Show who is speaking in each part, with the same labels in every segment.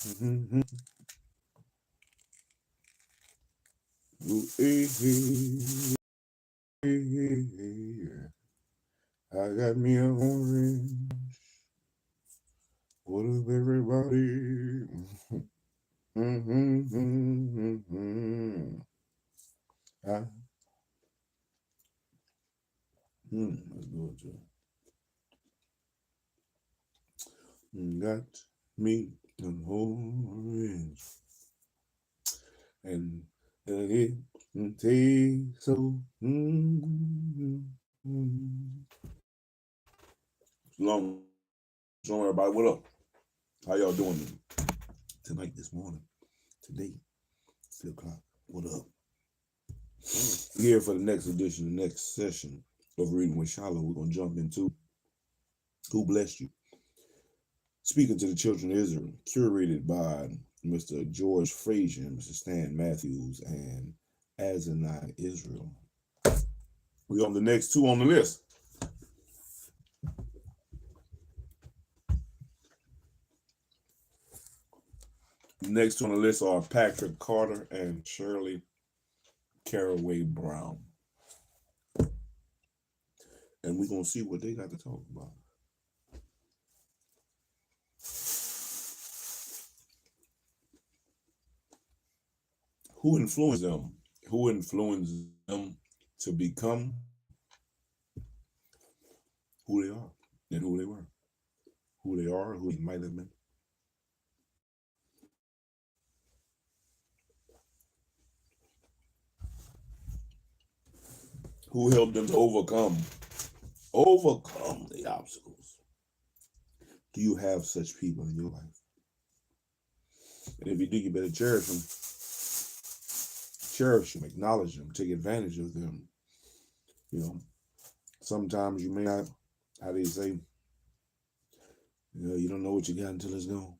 Speaker 1: Mhm. Ooh, eh, I got me a orange. What up, everybody? I, let's go to got me an orange, and it tastes so. Shalom, shalom, everybody. What up? How y'all doing tonight, this morning, today, 3 o'clock? What up? We're here for the next edition, the next session of Reading with SHILO. We're going to jump into Who Blessed You? Speaking to the Children of Israel, curated by Mr. George Frazier, Mr. Stan Matthews, and Azaniah Israel. We're on the next two on the list. The next two on the list are Patrick Carter and Shirley Caraway-Brown. And we're going to see what they got to talk about. Who influenced them? Who influenced them to become who they are and who they were? Who they are, who they might have been. Who helped them to overcome the obstacles. Do you have such people in your life? And if you do, you better cherish them. Cherish them, acknowledge them, take advantage of them. You know, sometimes you may not, how do you say, you don't know what you got until it's gone.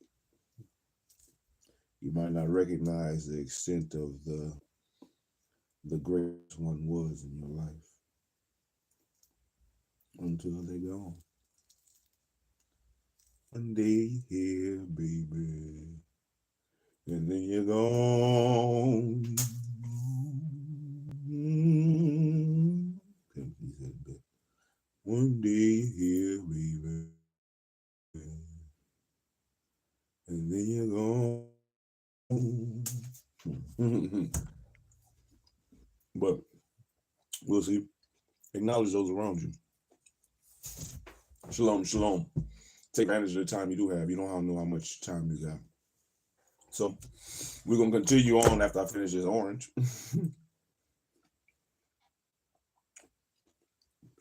Speaker 1: You might not recognize the extent of the greatest one was in your life until they're gone. One day here, baby, and then you're gone. One day here, baby, and then you're gone. But we'll see. Acknowledge those around you. Shalom, shalom. Take advantage of the time you do have. You don't know how much time you got. So we're going to continue on after I finish this orange.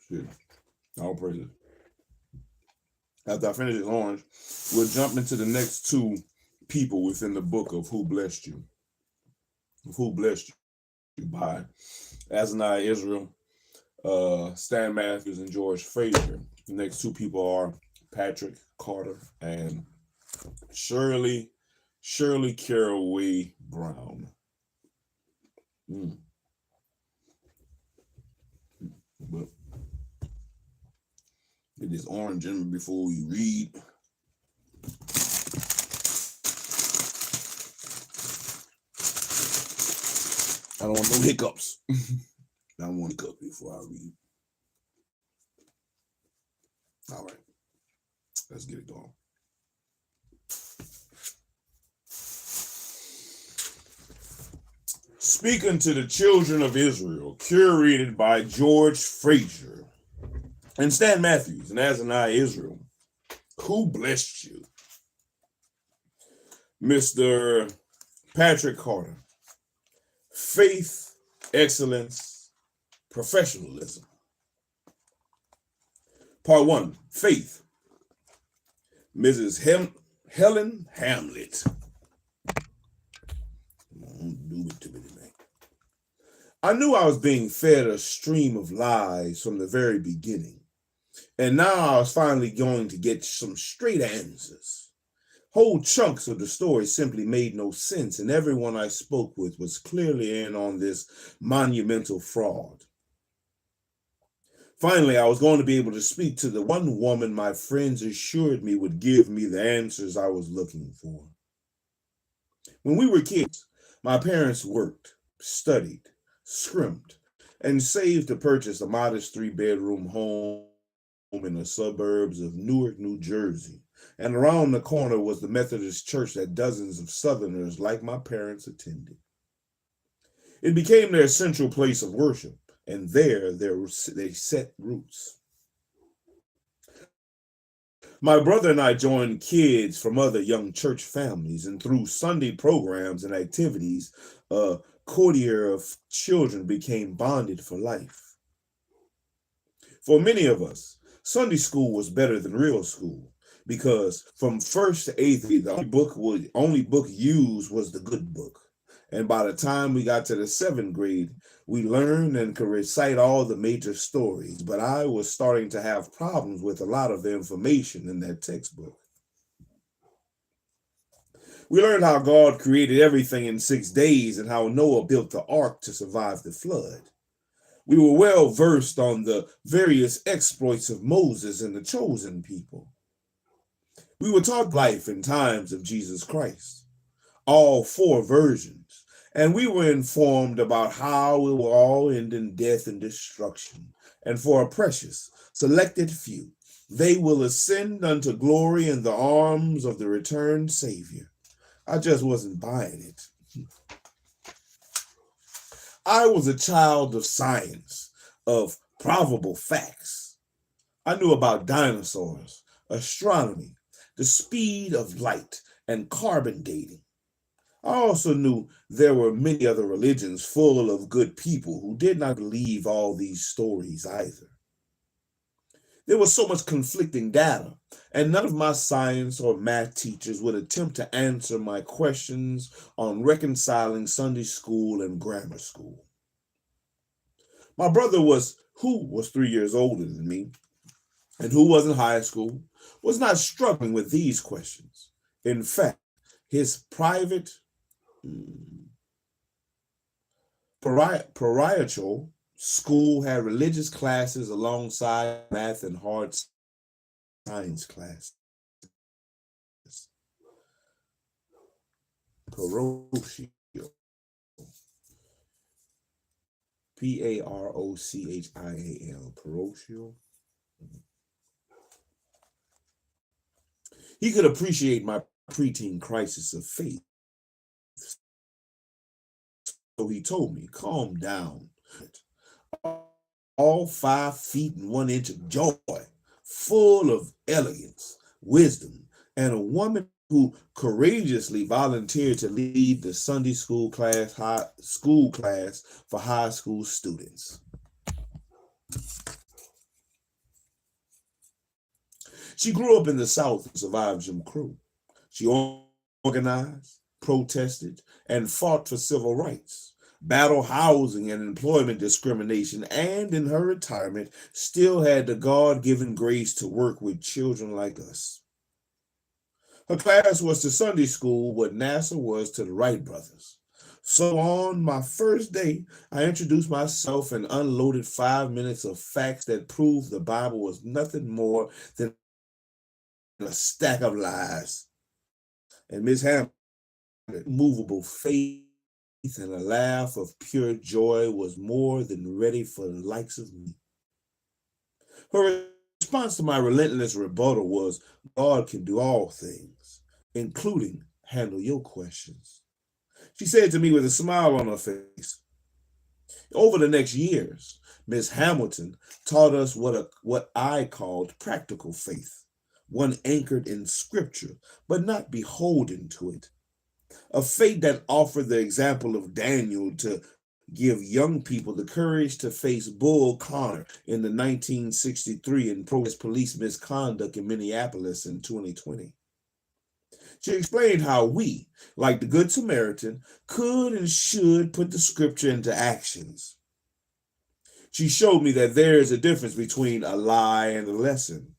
Speaker 1: Shit. All praises. After I finish this orange, we'll jump into the next two people within the book of Who Blessed You. Who Blessed You by Azaniah Israel, Stan Matthews, and George Frazier. The next two people are Patrick Carter and Shirley Caraway-Brown. But get this orange in before we read. I don't want no hiccups. I don't want hiccups before I read. All right. Let's get it going. Speaking to the Children of Israel, curated by George Frazier and Stan Matthews and Azaniah Israel. Who blessed you? Mr. Patrick Carter. Faith, excellence, professionalism. Part 1, faith. Mrs. Helen Hamlet. I knew I was being fed a stream of lies from the very beginning, and now I was finally going to get some straight answers. Whole chunks of the story simply made no sense, and everyone I spoke with was clearly in on this monumental fraud. Finally, I was going to be able to speak to the one woman my friends assured me would give me the answers I was looking for. When we were kids, my parents worked, studied, scrimped, and saved to purchase a modest 3-bedroom home in the suburbs of Newark, New Jersey. And around the corner was the Methodist church that dozens of Southerners like my parents attended. It became their central place of worship, and there they set roots. My brother and I joined kids from other young church families, and through Sunday programs and activities, a coterie of children became bonded for life. For many of us, Sunday school was better than real school because from first to eighth grade, the only book used was the good book. And by the time we got to the 7th grade, we learned and could recite all the major stories, but I was starting to have problems with a lot of the information in that textbook. We learned how God created everything in 6 days and how Noah built the ark to survive the flood. We were well versed on the various exploits of Moses and the chosen people. We were taught life in times of Jesus Christ, all 4 versions. And we were informed about how it will all end in death and destruction. And for a precious, selected few, they will ascend unto glory in the arms of the returned Savior. I just wasn't buying it. I was a child of science, of probable facts. I knew about dinosaurs, astronomy, the speed of light, and carbon dating. I also knew there were many other religions full of good people who did not believe all these stories either. There was so much conflicting data, and none of my science or math teachers would attempt to answer my questions on reconciling Sunday school and grammar school. My brother who was 3 years older than me, and who was in high school, was not struggling with these questions. In fact, his private parochial school had religious classes alongside math and hard science classes. Parochial. Parochial. Parochial. He could appreciate my preteen crisis of faith. So he told me, calm down. All 5 feet and 1 inch of joy, full of elegance, wisdom, and a woman who courageously volunteered to lead the Sunday school class for high school students. She grew up in the South and survived Jim Crow. She organized, protested, and fought for civil rights, battled housing and employment discrimination, and in her retirement still had the God-given grace to work with children like us. Her class was to Sunday school what NASA was to the Wright brothers. So on my first day, I introduced myself and unloaded 5 minutes of facts that proved the Bible was nothing more than a stack of lies. And Miss Hammond, movable faith and a laugh of pure joy, was more than ready for the likes of me. Her response to my relentless rebuttal was, God can do all things, including handle your questions. She said to me with a smile on her face. Over the next years, Miss Hamilton taught us what I called practical faith, one anchored in scripture, but not beholden to it. A faith that offered the example of Daniel to give young people the courage to face Bull Connor in the 1963 and police misconduct in Minneapolis in 2020. She explained how we, like the Good Samaritan, could and should put the scripture into actions. She showed me that there is a difference between a lie and a lesson.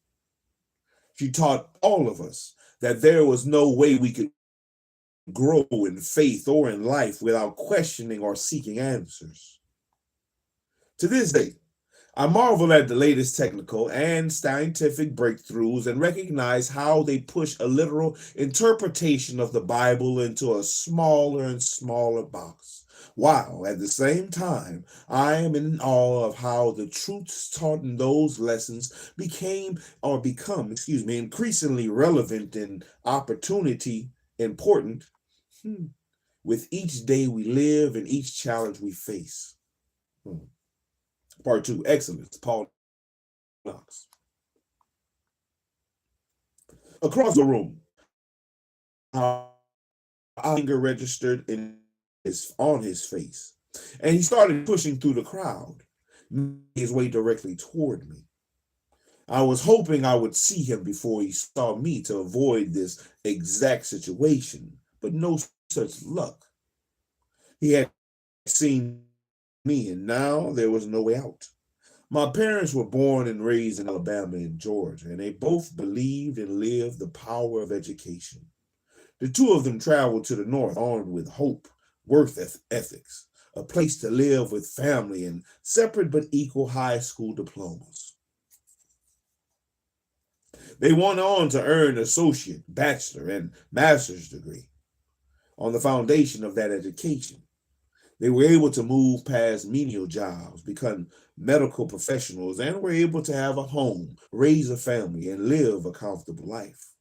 Speaker 1: She taught all of us that there was no way we could grow in faith or in life without questioning or seeking answers. To this day, I marvel at the latest technical and scientific breakthroughs and recognize how they push a literal interpretation of the Bible into a smaller and smaller box. While at the same time, I am in awe of how the truths taught in those lessons become increasingly relevant and opportunity important with each day we live and each challenge we face. Part 2, excellence, Paul Knox. Across the room, how anger registered on his face, and he started pushing through the crowd, his way directly toward me. I was hoping I would see him before he saw me to avoid this exact situation, but no such luck. He had seen me, and now there was no way out. My parents were born and raised in Alabama and Georgia, and they both believed and lived the power of education. The two of them traveled to the North armed with hope, work ethics, a place to live with family, and separate but equal high school diplomas. They went on to earn associate, bachelor, and master's degree. On the foundation of that education, they were able to move past menial jobs, become medical professionals, and were able to have a home, raise a family, and live a comfortable life.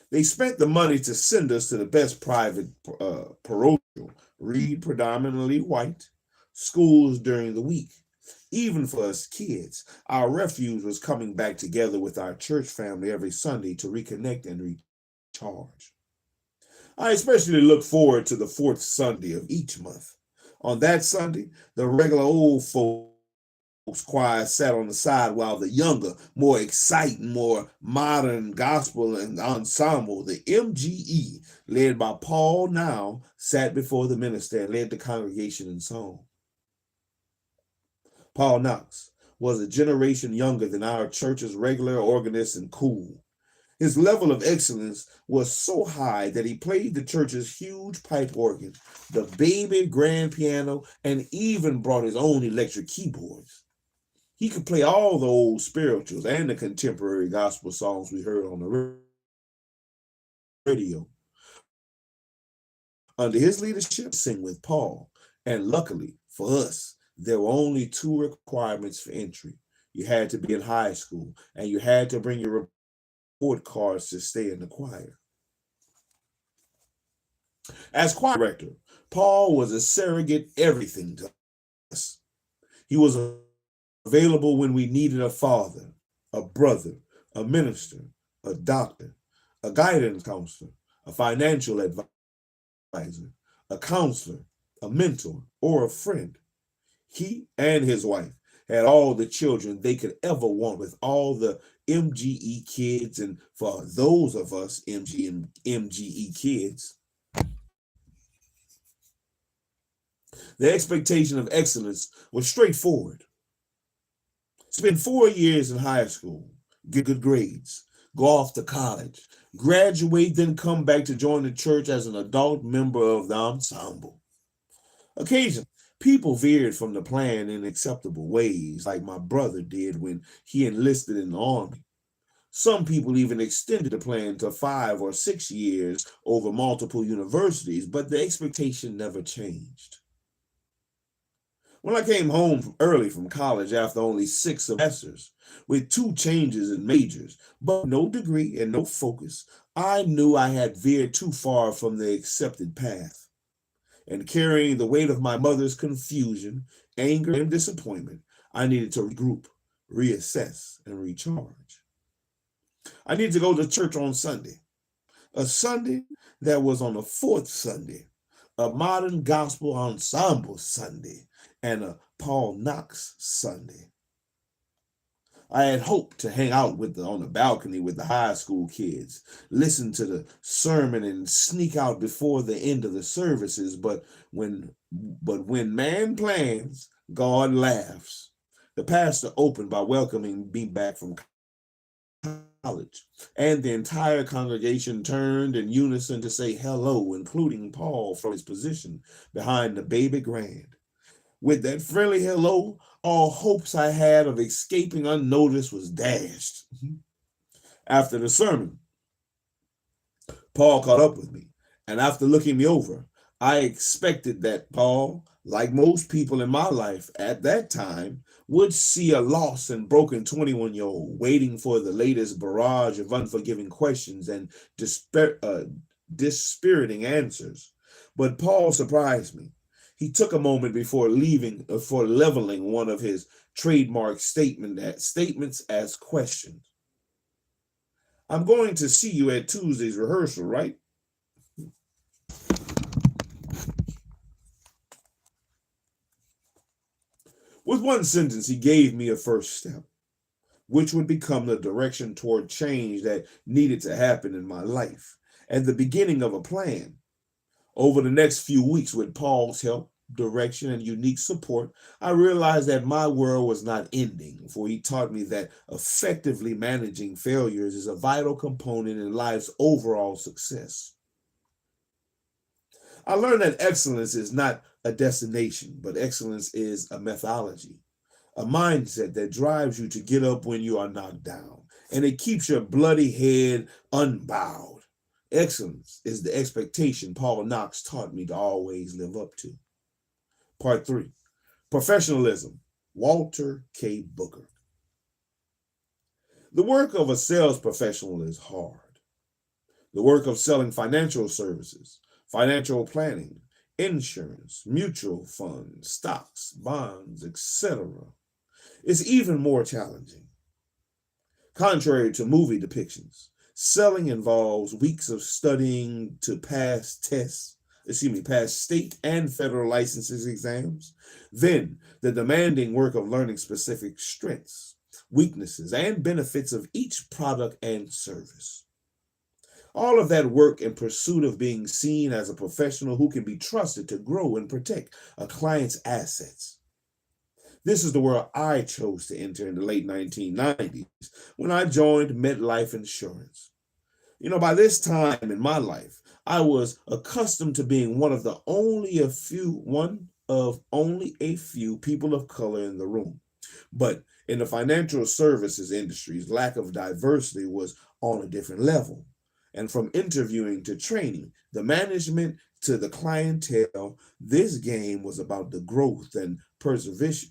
Speaker 1: They spent the money to send us to the best private parochial, read predominantly white, schools during the week. Even for us kids, our refuge was coming back together with our church family every Sunday to reconnect and recharge. I especially look forward to the fourth Sunday of each month. On that Sunday, the regular old folks choir sat on the side while the younger, more exciting, more modern gospel and ensemble, the MGE, led by Paul Now, sat before the minister and led the congregation in song. Paul Knox was a generation younger than our church's regular organist and cool. His level of excellence was so high that he played the church's huge pipe organ, the baby grand piano, and even brought his own electric keyboards. He could play all the old spirituals and the contemporary gospel songs we heard on the radio. Under his leadership, sing with Paul, and luckily for us, there were only two requirements for entry. You had to be in high school, and you had to bring your report cards to stay in the choir. As choir director, Paul was a surrogate everything to us. He was available when we needed a father, a brother, a minister, a doctor, a guidance counselor, a financial advisor, a counselor, a mentor, or a friend. He and his wife had all the children they could ever want with all the MGE kids, and for those of us MGE kids, the expectation of excellence was straightforward. Spend 4 years in high school, get good grades, go off to college, graduate, then come back to join the church as an adult member of the ensemble. Occasionally, people veered from the plan in acceptable ways, like my brother did when he enlisted in the Army. Some people even extended the plan to 5 or 6 years over multiple universities, but the expectation never changed. When I came home early from college after only 6 semesters, with 2 changes in majors, but no degree and no focus, I knew I had veered too far from the accepted path. And carrying the weight of my mother's confusion, anger, and disappointment, I needed to regroup, reassess, and recharge. I needed to go to church on Sunday, a Sunday that was on the fourth Sunday, a modern gospel ensemble Sunday, and a Paul Knox Sunday. I had hoped to hang out on the balcony with the high school kids, listen to the sermon, and sneak out before the end of the services. But when man plans, God laughs. The pastor opened by welcoming me back from college, and the entire congregation turned in unison to say hello, including Paul from his position behind the baby grand. With that friendly hello, all hopes I had of escaping unnoticed was dashed. After the sermon, Paul caught up with me, and after looking me over, I expected that Paul, like most people in my life at that time, would see a lost and broken 21-year-old waiting for the latest barrage of unforgiving questions and dispiriting answers. But Paul surprised me. He took a moment before leveling one of his trademark statements as questions. I'm going to see you at Tuesday's rehearsal, right? With one sentence, he gave me a first step, which would become the direction toward change that needed to happen in my life, and the beginning of a plan. Over the next few weeks, with Paul's help, direction, and unique support, I realized that my world was not ending, for he taught me that effectively managing failures is a vital component in life's overall success. I learned that excellence is not a destination, but excellence is a methodology, a mindset that drives you to get up when you are knocked down, and it keeps your bloody head unbowed. Excellence is the expectation Paul Knox taught me to always live up to. Part 3, Professionalism, Walter K. Booker. The work of a sales professional is hard. The work of selling financial services, financial planning, insurance, mutual funds, stocks, bonds, etc., is even more challenging. Contrary to movie depictions, selling involves weeks of studying to pass state and federal licenses exams, then the demanding work of learning specific strengths, weaknesses, and benefits of each product and service. All of that work in pursuit of being seen as a professional who can be trusted to grow and protect a client's assets. This is the world I chose to enter in the late 1990s when I joined MetLife Insurance. By this time in my life, I was accustomed to being one of only a few people of color in the room. But in the financial services industry's lack of diversity was on a different level. And from interviewing to training, the management to the clientele, this game was about the growth and preservation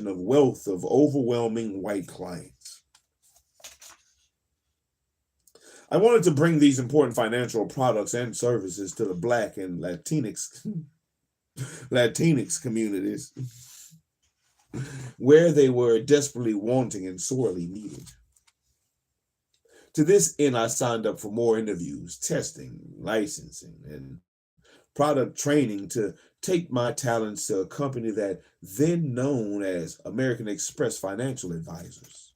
Speaker 1: of wealth of overwhelming white clients. I wanted to bring these important financial products and services to the Black and Latinx communities where they were desperately wanting and sorely needed. To this end, I signed up for more interviews, testing, licensing, and product training to take my talents to a company that then known as American Express Financial Advisors.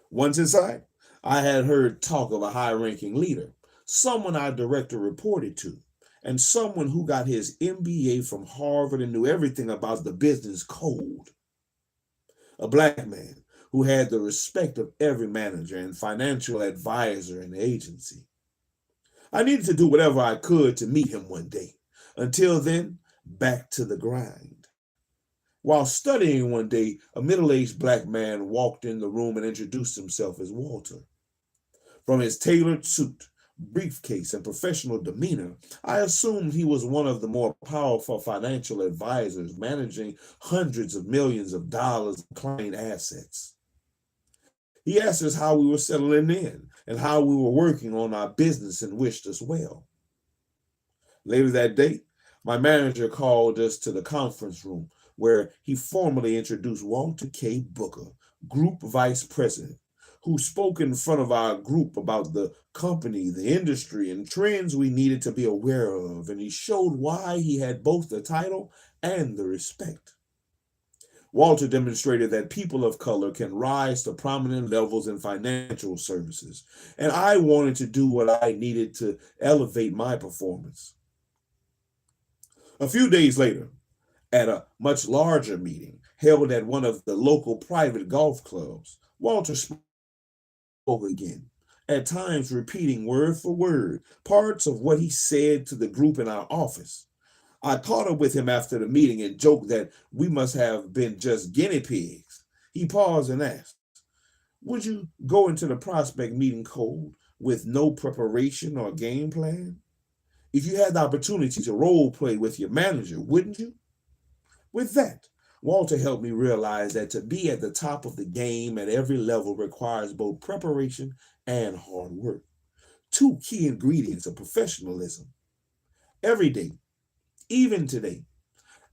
Speaker 1: Once inside, I had heard talk of a high-ranking leader, someone our director reported to, and someone who got his MBA from Harvard and knew everything about the business code. A Black man who had the respect of every manager and financial advisor in the agency. I needed to do whatever I could to meet him one day. Until then, back to the grind. While studying one day, a middle-aged Black man walked in the room and introduced himself as Walter. From his tailored suit, briefcase, and professional demeanor, I assumed he was one of the more powerful financial advisors managing hundreds of millions of dollars in client assets. He asked us how we were settling in and how we were working on our business and wished us well. Later that day, my manager called us to the conference room where he formally introduced Walter K. Booker, Group Vice President, who spoke in front of our group about the company, the industry, and trends we needed to be aware of, and he showed why he had both the title and the respect. Walter demonstrated that people of color can rise to prominent levels in financial services, and I wanted to do what I needed to elevate my performance. A few days later, at a much larger meeting held at one of the local private golf clubs, Walter spoke again, at times repeating word for word parts of what he said to the group in our office. I caught up with him after the meeting and joked that we must have been just guinea pigs. He paused and asked, would you go into the prospect meeting cold with no preparation or game plan? If you had the opportunity to role play with your manager, wouldn't you? With that, Walter helped me realize that to be at the top of the game at every level requires both preparation and hard work, two key ingredients of professionalism. Every day, even today,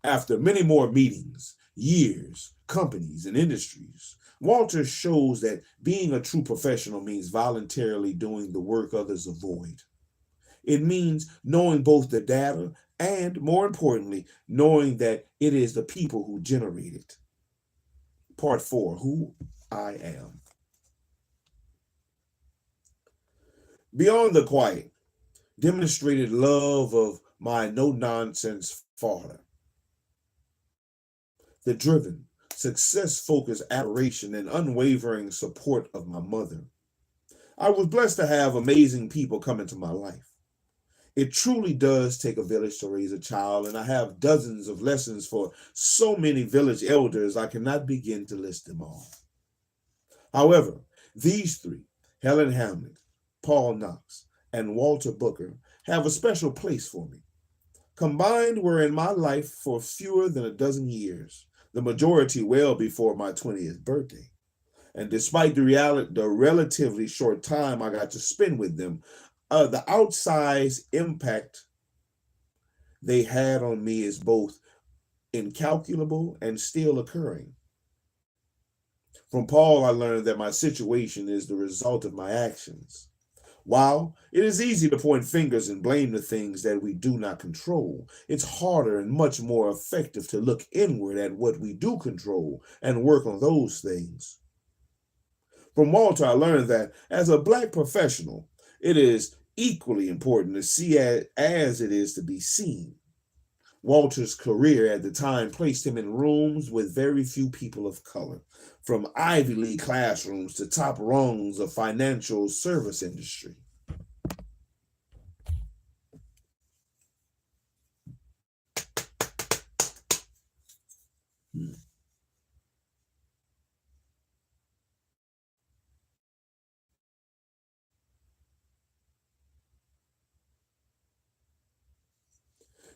Speaker 1: after many more meetings, years, companies, and industries, Walter shows that being a true professional means voluntarily doing the work others avoid. It means knowing both the data and, more importantly, knowing that it is the people who generate it. Part 4, who I am. Beyond the quiet, demonstrated love of my no-nonsense father, the driven, success-focused adoration and unwavering support of my mother, I was blessed to have amazing people come into my life. It truly does take a village to raise a child, and I have dozens of lessons for so many village elders I cannot begin to list them all. However, these three, Helen Hamlet, Paul Knox, and Walter Booker, have a special place for me. Combined were in my life for fewer than a dozen years, the majority well before my 20th birthday. And despite the relatively short time I got to spend with them, the outsized impact they had on me is both incalculable and still occurring. From Paul, I learned that my situation is the result of my actions. While it is easy to point fingers and blame the things that we do not control, it's harder and much more effective to look inward at what we do control and work on those things. From Walter, I learned that as a Black professional, it is equally important to see as it is to be seen. Walter's career at the time placed him in rooms with very few people of color, from Ivy League classrooms to top rungs of financial service industry.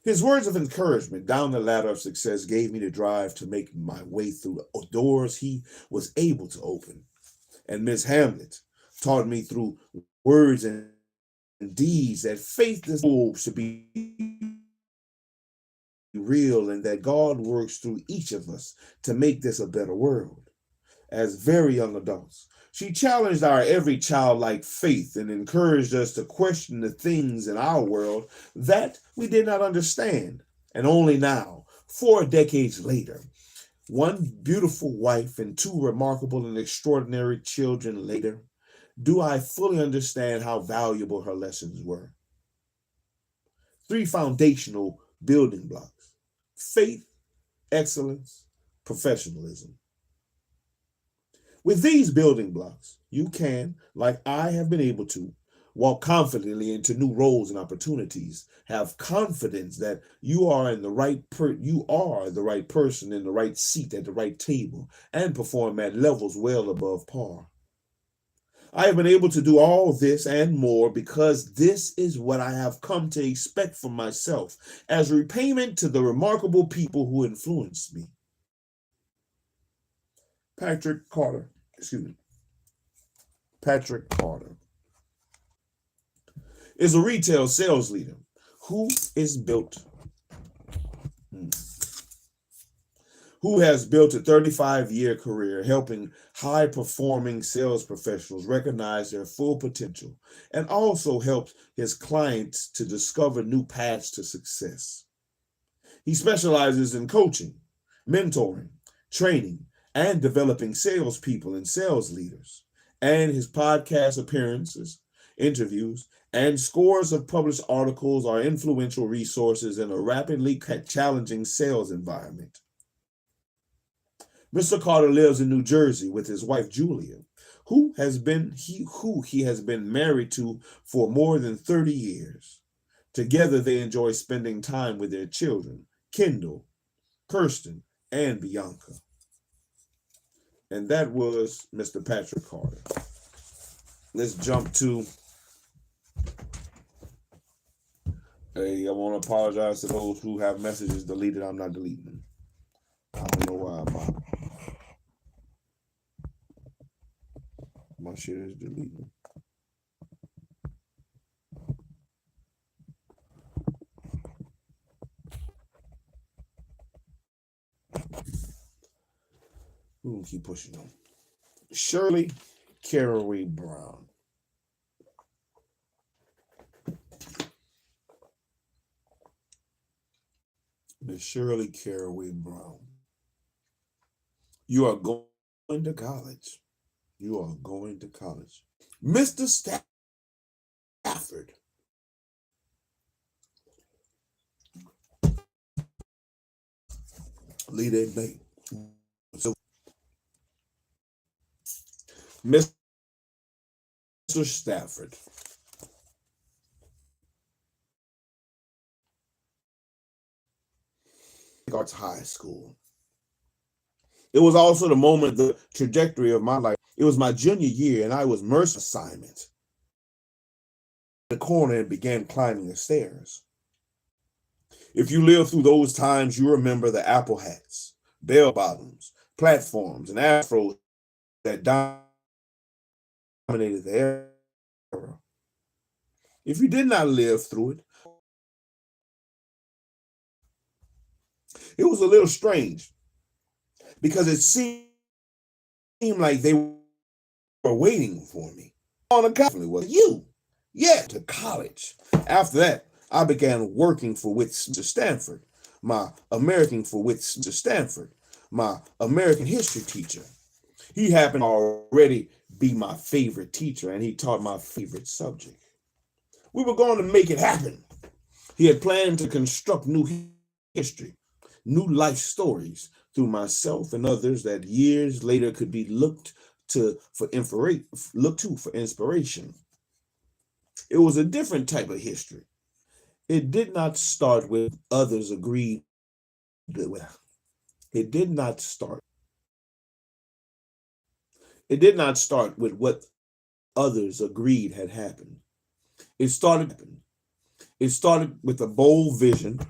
Speaker 1: His words of encouragement down the ladder of success gave me the drive to make my way through the doors he was able to open. And Miss Hamlet taught me through words and deeds that faith is to be real and that God works through each of us to make this a better world. As very young adults, she challenged our every childlike faith and encouraged us to question the things in our world that we did not understand. And only now, 4 decades later, one beautiful wife and 2 remarkable and extraordinary children later, do I fully understand how valuable her lessons were. 3 foundational building blocks: faith, excellence, professionalism. With these building blocks, you can, like I have been able to, walk confidently into new roles and opportunities, have confidence that you are the right person in the right seat at the right table, and perform at levels well above par. I have been able to do all this and more because this is what I have come to expect from myself as repayment to the remarkable people who influenced me. Patrick Carter is a retail sales leader who has built a 35-year career helping high-performing sales professionals recognize their full potential and also helps his clients to discover new paths to success. He specializes in coaching, mentoring, training, and developing salespeople and sales leaders. And his podcast appearances, interviews, and scores of published articles are influential resources in a rapidly challenging sales environment. Mr. Carter lives in New Jersey with his wife, Julia, who he has been married to for more than 30 years. Together, they enjoy spending time with their children, Kendall, Kirsten, and Bianca. And that was Mr. Patrick Carter. Let's jump to I want to apologize to those who have messages deleted. I'm not deleting them. I don't know why my shit is deleted. We're going to keep pushing on. Shirley Caraway-Brown. Miss Shirley Caraway-Brown. You are going to college. You are going to college. Mr. Stafford. Lead at night. So, Mr. Stafford. Arts High School. It was also the moment, the trajectory of my life. It was my junior year, and I was mercy assignment. The corner and began climbing the stairs. If you lived through those times, you remember the apple hats, bell bottoms, platforms, and afros that dominated the era. If you did not live through it was a little strange because it seemed like they were waiting for me. On a college was you. Yeah, to college. After that, I began working for with Stanford, my American history teacher. He happened to already be my favorite teacher, and he taught my favorite subject. We were going to make it happen. He had planned to construct new history, new life stories through myself and others that years later could be looked to for inspiration. It was a different type of history. It did not start with others agreed with. It did not start with what others agreed had happened. It started with a bold vision.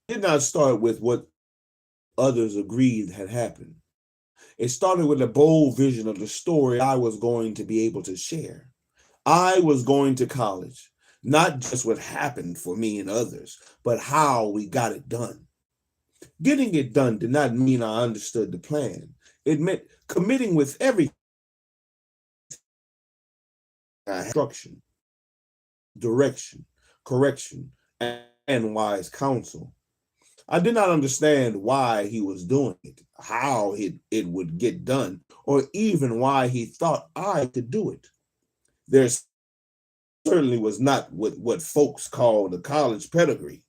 Speaker 1: It did not start with what others agreed had happened. It started with a bold vision of the story I was going to be able to share. I was going to college, not just what happened for me and others, but how we got it done. Getting it done did not mean I understood the plan. It meant committing with every instruction, direction, correction, and wise counsel. I did not understand why he was doing it, how it would get done, or even why he thought I could do it. There certainly was not what folks called a college pedigree,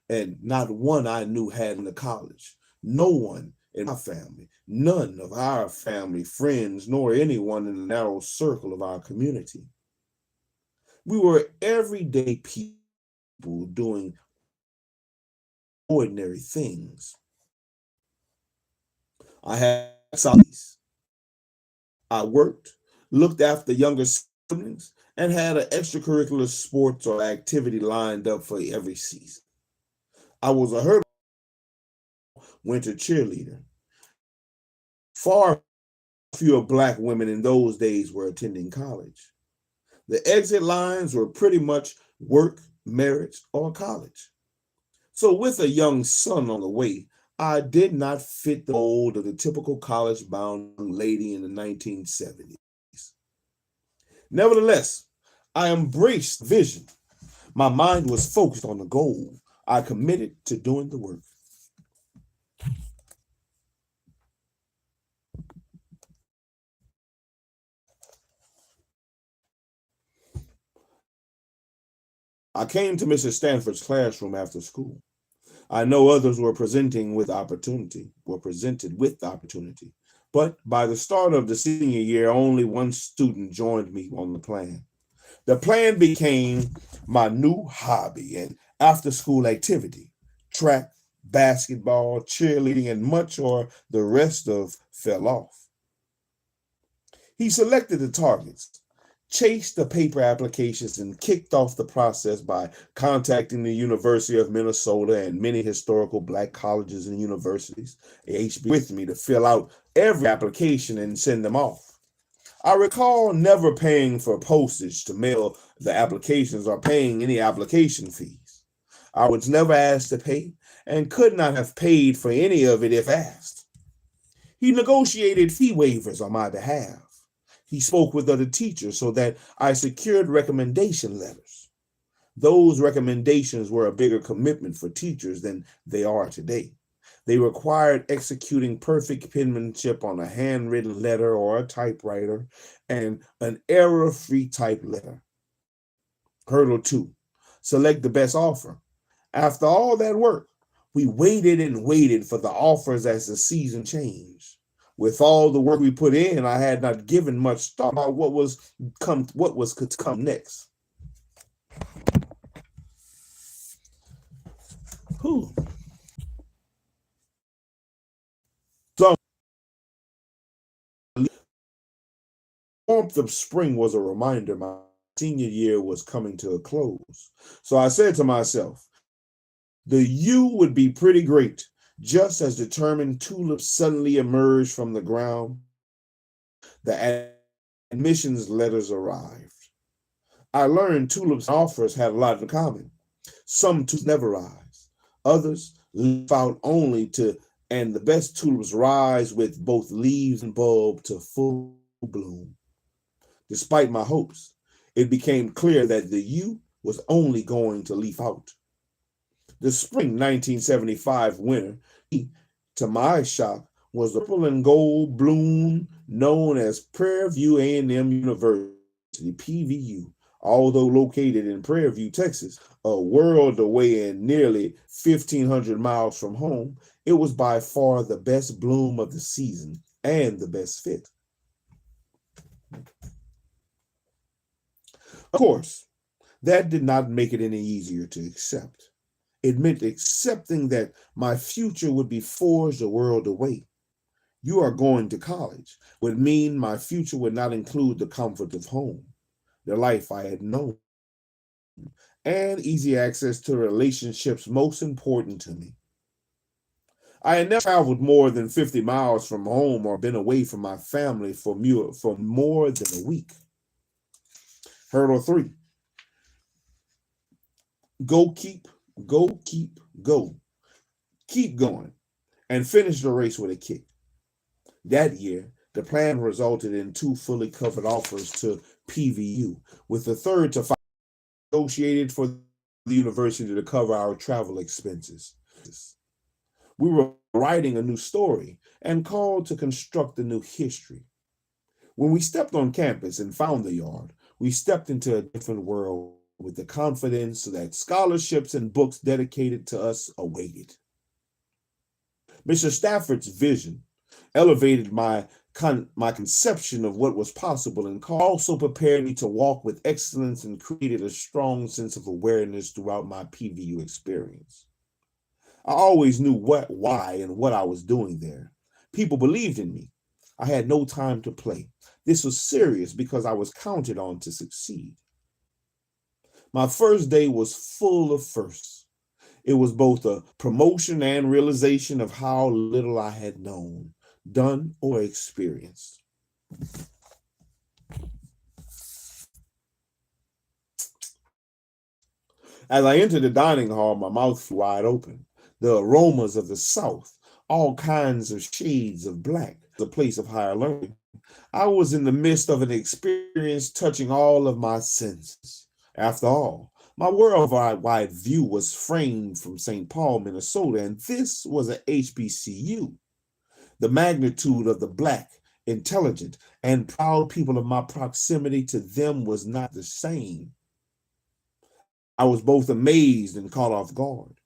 Speaker 1: and not one I knew had in the college. No one in my family, none of our family, friends, nor anyone in the narrow circle of our community. We were everyday people doing ordinary things. I had salaries. I worked, looked after younger siblings, and had an extracurricular sports or activity lined up for every season. I was a hurdle winter cheerleader. Far fewer Black women in those days were attending college. The exit lines were pretty much work, marriage, or college. So with a young son on the way, I did not fit the mold of the typical college-bound lady in the 1970s. Nevertheless, I embraced vision. My mind was focused on the goal. I committed to doing the work. I came to Mrs. Stanford's classroom after school. I know others were presented with opportunity, but by the start of the senior year, only one student joined me on the plan. The plan became my new hobby and after-school activity: track, basketball, cheerleading, and much or the rest of fell off. He selected the targets, chased the paper applications, and kicked off the process by contacting the University of Minnesota and many historical Black colleges and universities, HB, with me to fill out every application and send them off. I recall never paying for postage to mail the applications or paying any application fees. I was never asked to pay and could not have paid for any of it if asked. He negotiated fee waivers on my behalf. He spoke with other teachers so that I secured recommendation letters. Those recommendations were a bigger commitment for teachers than they are today. They required executing perfect penmanship on a handwritten letter or a typewriter and an error-free type letter. Hurdle 2, select the best offer. After all that work, we waited and waited for the offers as the season changed. With all the work we put in, I had not given much thought about what was to come next. Whew. So, the warmth of spring was a reminder my senior year was coming to a close. So I said to myself, the U would be pretty great. Just as determined tulips suddenly emerged from the ground, the admissions letters arrived. I learned tulips offers had a lot in common. Some tulips never rise. Others leaf out only to, and the best tulips rise with both leaves and bulb to full bloom. Despite my hopes, it became clear that the U was only going to leaf out. The spring 1975 winter, to my shock, was the purple and gold bloom known as Prairie View A&M University, PVU. Although located in Prairie View, Texas, a world away and nearly 1,500 miles from home, it was by far the best bloom of the season and the best fit. Of course, that did not make it any easier to accept. It meant accepting that my future would be forged a world away. You are going to college would mean my future would not include the comfort of home, the life I had known, and easy access to relationships most important to me. I had never traveled more than 50 miles from home or been away from my family for more than a week. Hurdle 3. Go. Keep going and finish the race with a kick. That year, the plan resulted in 2 fully covered offers to PVU, with the third to negotiated for the university to cover our travel expenses. We were writing a new story and called to construct a new history. When we stepped on campus and found the yard, we stepped into a different world with the confidence that scholarships and books dedicated to us awaited. Mr. Stafford's vision elevated my conception of what was possible and also prepared me to walk with excellence and created a strong sense of awareness throughout my PVU experience. I always knew why, and what I was doing there. People believed in me. I had no time to play. This was serious because I was counted on to succeed. My first day was full of firsts. It was both a promotion and realization of how little I had known, done, or experienced. As I entered the dining hall, my mouth flew wide open. The aromas of the South, all kinds of shades of black, the place of higher learning. I was in the midst of an experience touching all of my senses. After all, my worldwide view was framed from St. Paul, Minnesota, and this was an HBCU. The magnitude of the Black, intelligent, and proud people of my proximity to them was not the same. I was both amazed and caught off guard.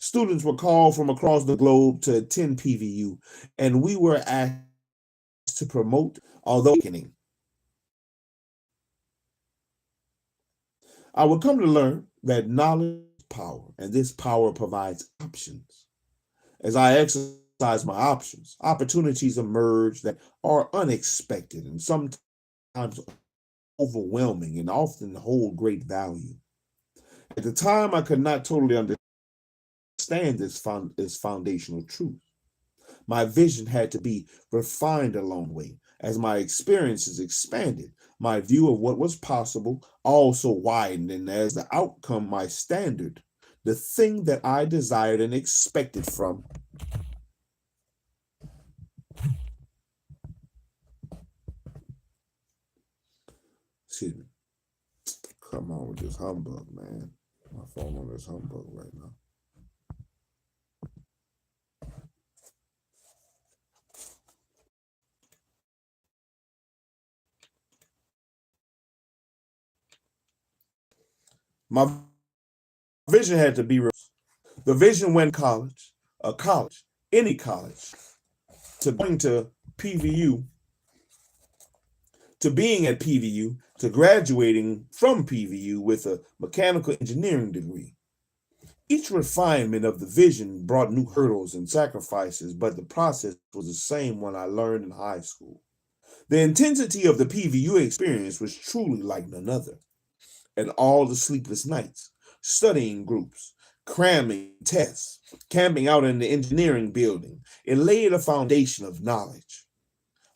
Speaker 1: Students were called from across the globe to attend PVU, and we were asked to promote, although I would come to learn that knowledge is power, and this power provides options. As I exercise my options, opportunities emerge that are unexpected and sometimes overwhelming and often hold great value. At the time, I could not totally understand this foundational truth. My vision had to be refined along the way. As my experiences expanded, my view of what was possible also widened, and as the outcome, my standard, the thing that I desired and expected from. Excuse me. Come on with this humbug, man. My phone on this humbug right now. My vision had to be the vision when college, any college, to going to PVU, to being at PVU, to graduating from PVU with a mechanical engineering degree. Each refinement of the vision brought new hurdles and sacrifices, but the process was the same one I learned in high school. The intensity of the PVU experience was truly like none other. And all the sleepless nights, studying groups, cramming tests, camping out in the engineering building, it laid a foundation of knowledge.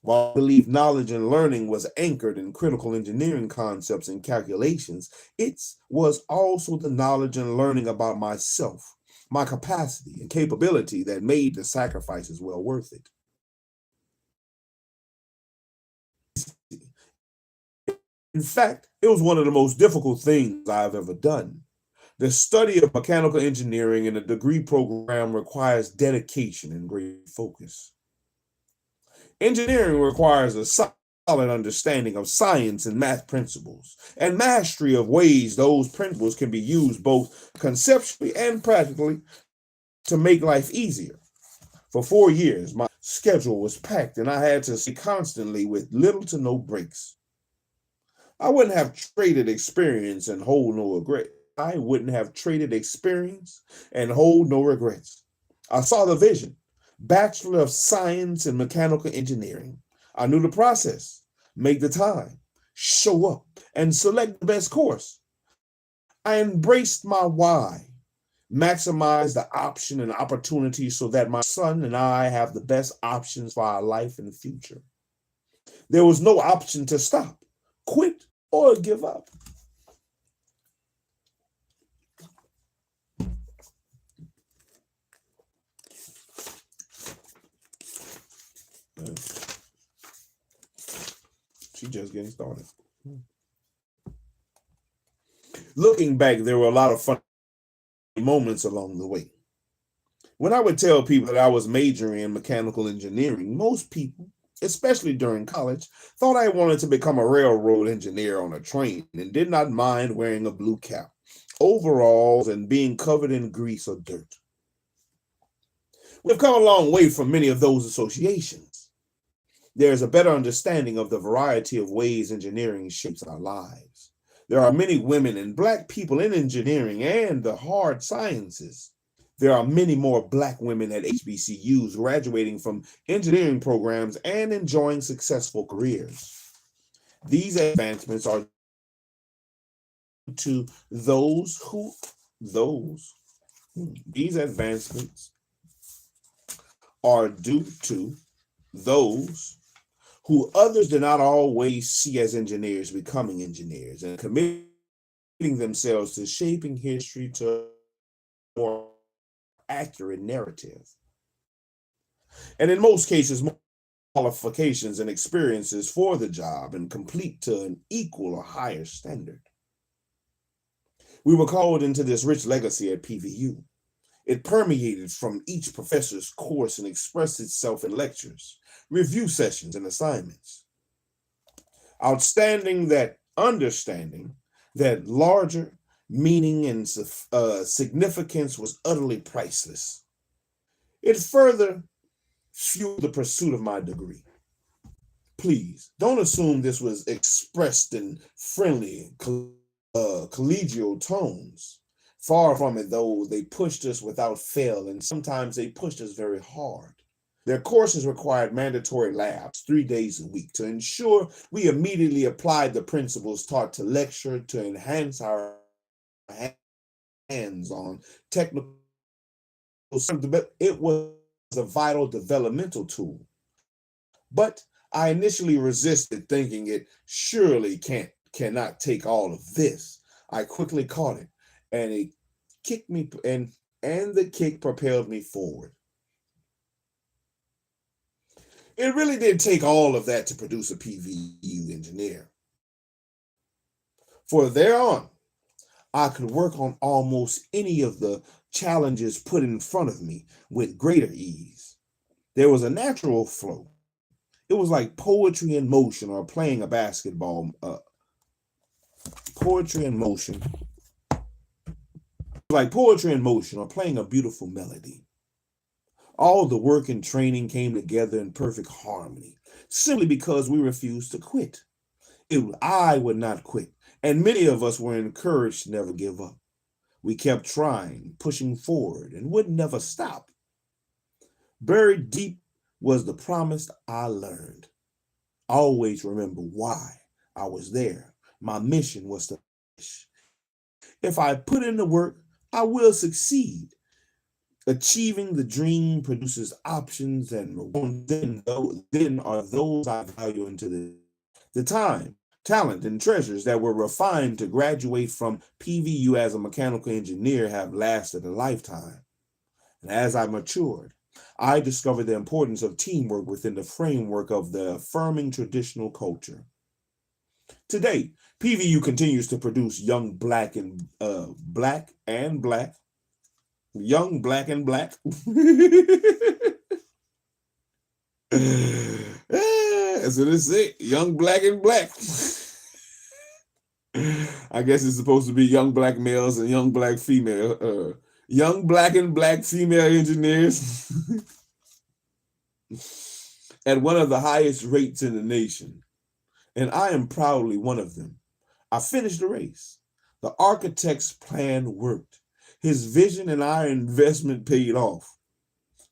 Speaker 1: While I believe knowledge and learning was anchored in critical engineering concepts and calculations, it was also the knowledge and learning about myself, my capacity and capability that made the sacrifices well worth it. In fact, it was one of the most difficult things I've ever done. The study of mechanical engineering in a degree program requires dedication and great focus. Engineering requires a solid understanding of science and math principles, and mastery of ways those principles can be used both conceptually and practically to make life easier. For 4 years, my schedule was packed, and I had to stay constantly with little to no breaks. I wouldn't have traded experience and hold no regret. I wouldn't have traded experience and hold no regrets. I saw the vision. Bachelor of Science in Mechanical Engineering. I knew the process. Make the time, show up, and select the best course. I embraced my why, maximize the option and opportunity so that my son and I have the best options for our life in the future. There was no option to stop, quit, or give up. She just getting started. Looking back, there were a lot of funny moments along the way. When I would tell people that I was majoring in mechanical engineering, most people, especially during college, thought I wanted to become a railroad engineer on a train and did not mind wearing a blue cap, overalls, and being covered in grease or dirt. We've come a long way from many of those associations. There is a better understanding of the variety of ways engineering shapes our lives. There are many women and Black people in engineering and the hard sciences. There are many more Black women at HBCUs graduating from engineering programs and enjoying successful careers. These advancements are to these advancements are due to those who others did not always see as engineers becoming engineers and committing themselves to shaping history to a more accurate narrative. And in most cases, more qualifications and experiences for the job and complete to an equal or higher standard. We were called into this rich legacy at PVU. It permeated from each professor's course and expressed itself in lectures, review sessions, and assignments. Understanding that larger meaning, and significance was utterly priceless. It further fueled the pursuit of my degree. Please don't assume this was expressed in friendly, collegial tones. Far from it, though, they pushed us without fail, and sometimes they pushed us very hard. Their courses required mandatory labs 3 days a week to ensure we immediately applied the principles taught to lecture to enhance our hands-on technical. It was a vital developmental tool. But I initially resisted, thinking it surely cannot take all of this. I quickly caught it, and it kicked me, and the kick propelled me forward. It really did take all of that to produce a PVU engineer. For there on, I could work on almost any of the challenges put in front of me with greater ease. There was a natural flow. It was like poetry in motion or playing a basketball. Poetry in motion. It was like poetry in motion or playing a beautiful melody. All the work and training came together in perfect harmony, simply because we refused to quit. I would not quit, and many of us were encouraged to never give up. We kept trying, pushing forward, and would never stop. Buried deep was the promise I learned. Always remember why I was there. My mission was to finish. If I put in the work, I will succeed. Achieving the dream produces options and rewards. Then are those I value into the time, talent, and treasures that were refined to graduate from PVU as a mechanical engineer have lasted a lifetime. And as I matured, I discovered the importance of teamwork within the framework of the affirming traditional culture. Today, PVU continues to produce young black and black. Young black and black. That's what it said. Young black and black. I guess it's supposed to be young black males and young black female. Young black and black female engineers at one of the highest rates in the nation. And I am proudly one of them. I finished the race. The architect's plan worked. His vision and our investment paid off.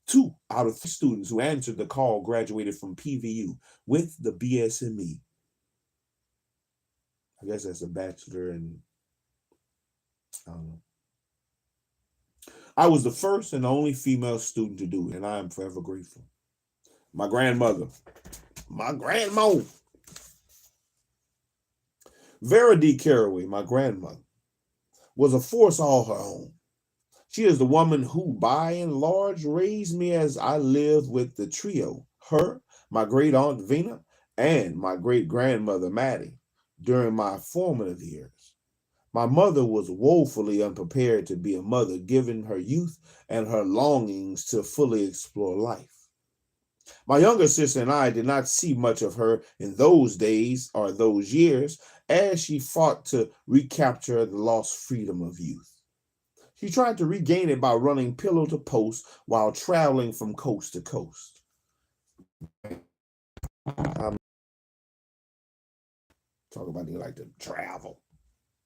Speaker 1: 2 out of 3 students who answered the call graduated from PVU with the BSME. I guess that's a bachelor in, I don't know. I was the first and only female student to do it, and I am forever grateful. My grandmother, my grandma, Vera D. Caraway, my grandmother, was a force all her own. She is the woman who, by and large, raised me as I lived with the trio, her, my great aunt Vina, and my great grandmother Maddie, during my formative years. My mother was woefully unprepared to be a mother, given her youth and her longings to fully explore life. My younger sister and I did not see much of her in those days or those years, as she fought to recapture the lost freedom of youth. She tried to regain it by running pillow to post while traveling from coast to coast. Talk about you like to travel.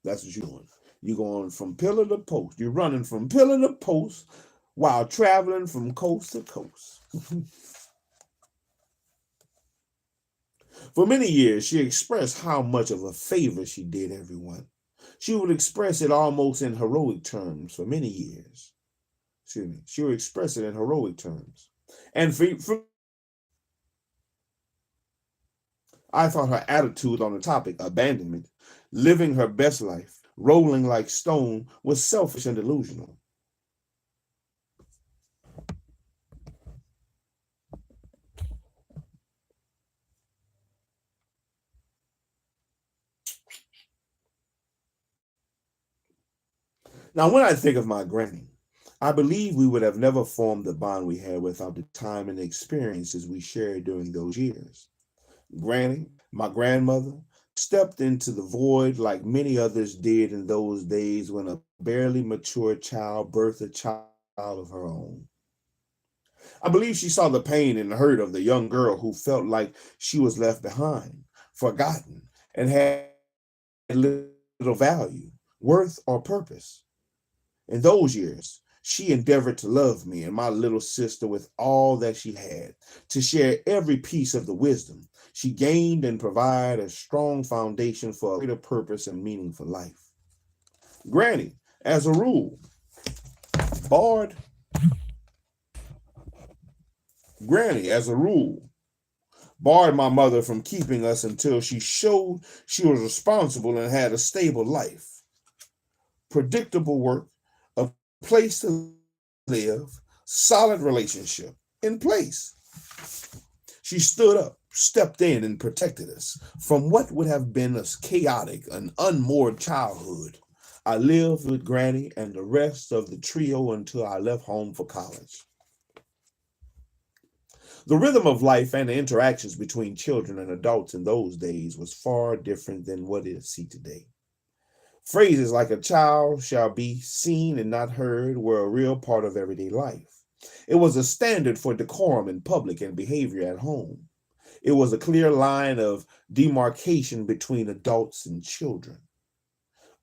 Speaker 1: That's what you're doing. You're going from pillar to post. You're running from pillar to post while traveling from coast to coast. For many years, she expressed how much of a favor she did everyone. She would express it almost in heroic terms for many years. She would express it in heroic terms. And I thought her attitude on the topic, abandonment, living her best life, rolling like stone, was selfish and delusional. Now, when I think of my granny, I believe we would have never formed the bond we had without the time and the experiences we shared during those years. Granny, my grandmother, stepped into the void like many others did in those days when a barely mature child birthed a child of her own. I believe she saw the pain and hurt of the young girl who felt like she was left behind, forgotten, and had little value, worth, or purpose. In those years, she endeavored to love me and my little sister with all that she had, to share every piece of the wisdom she gained and provide a strong foundation for a greater purpose and meaning for life. Granny, as a rule, barred my mother from keeping us until she showed she was responsible and had a stable life, predictable work, a place to live, solid relationship in place. She stood up, stepped in, and protected us from what would have been a chaotic and unmoored childhood. I lived with Granny and the rest of the trio until I left home for college. The rhythm of life and the interactions between children and adults in those days was far different than what it is today. Phrases like "a child shall be seen and not heard" were a real part of everyday life. It was a standard for decorum in public and behavior at home. It was a clear line of demarcation between adults and children.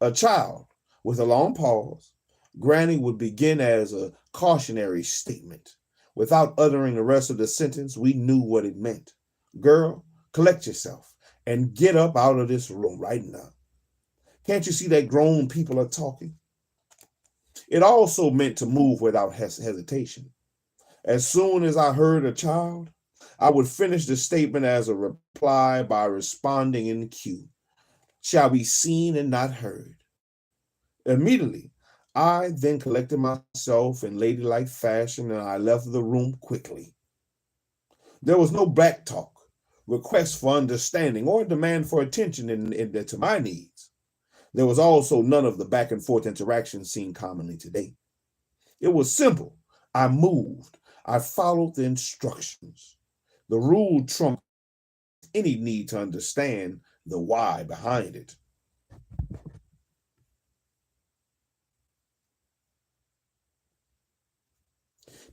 Speaker 1: A child, with a long pause, Granny would begin as a cautionary statement. Without uttering the rest of the sentence, we knew what it meant. Girl, collect yourself and get up out of this room right now. Can't you see that grown people are talking? It also meant to move without hesitation. As soon as I heard a child, I would finish the statement as a reply by responding in cue. Shall be seen and not heard. Immediately, I then collected myself in ladylike fashion and I left the room quickly. There was no back talk, request for understanding, or demand for attention to my needs. There was also none of the back and forth interaction seen commonly today. It was simple. I moved. I followed the instructions. The rule trumped any need to understand the why behind it.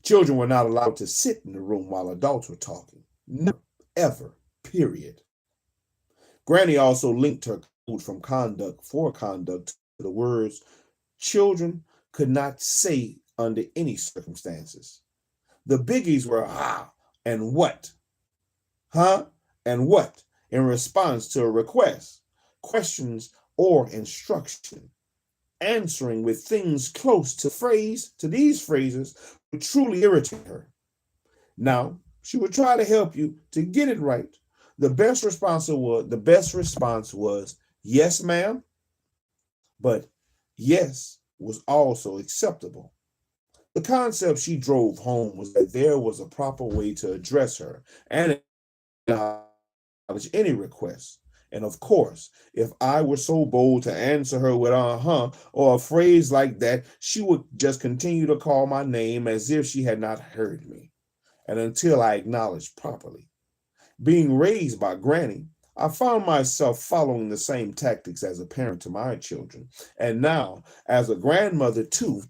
Speaker 1: Children were not allowed to sit in the room while adults were talking. Never, ever, period. Granny also linked her code for conduct to the words children could not say under any circumstances. The biggies were and what, and what, in response to a request, questions, or instruction. Answering with things close to these phrases would truly irritate her. Now, she would try to help you to get it right. The best response was yes, ma'am, but yes was also acceptable. The concept she drove home was that there was a proper way to address her and acknowledge any request. And of course, if I were so bold to answer her with or a phrase like that, she would just continue to call my name as if she had not heard me, and until I acknowledged properly. Being raised by Granny, I found myself following the same tactics as a parent to my children, and now as a grandmother to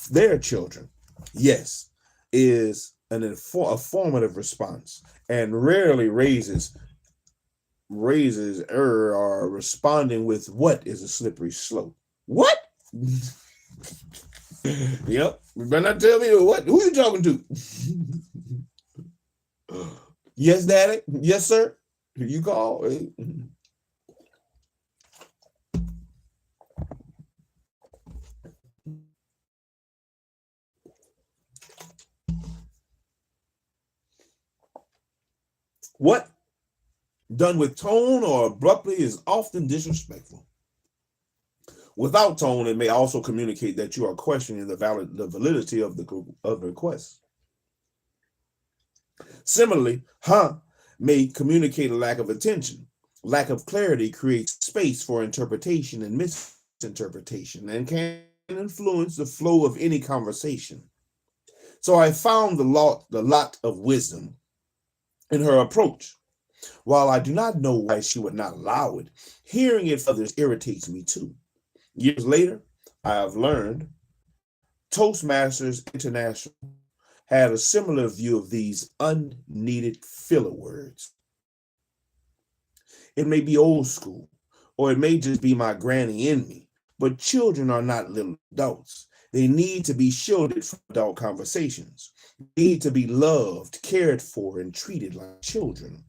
Speaker 1: their children. Yes, is a formative response, and rarely raises or responding with what is a slippery slope. What? Yep. You better not tell me what. Who you talking to? Yes, daddy. Yes, sir. You call. What done with tone or abruptly is often disrespectful. Without tone, it may also communicate that you are questioning the validity of the request. Similarly, may communicate a lack of attention. Lack of clarity creates space for interpretation and misinterpretation and can influence the flow of any conversation. So I found the lot of wisdom in her approach. While I do not know why she would not allow it, hearing it from others irritates me too. Years later, I have learned Toastmasters International had a similar view of these unneeded filler words. It may be old school, or it may just be my granny in me, but children are not little adults. They need to be shielded from adult conversations. They need to be loved, cared for, and treated like children.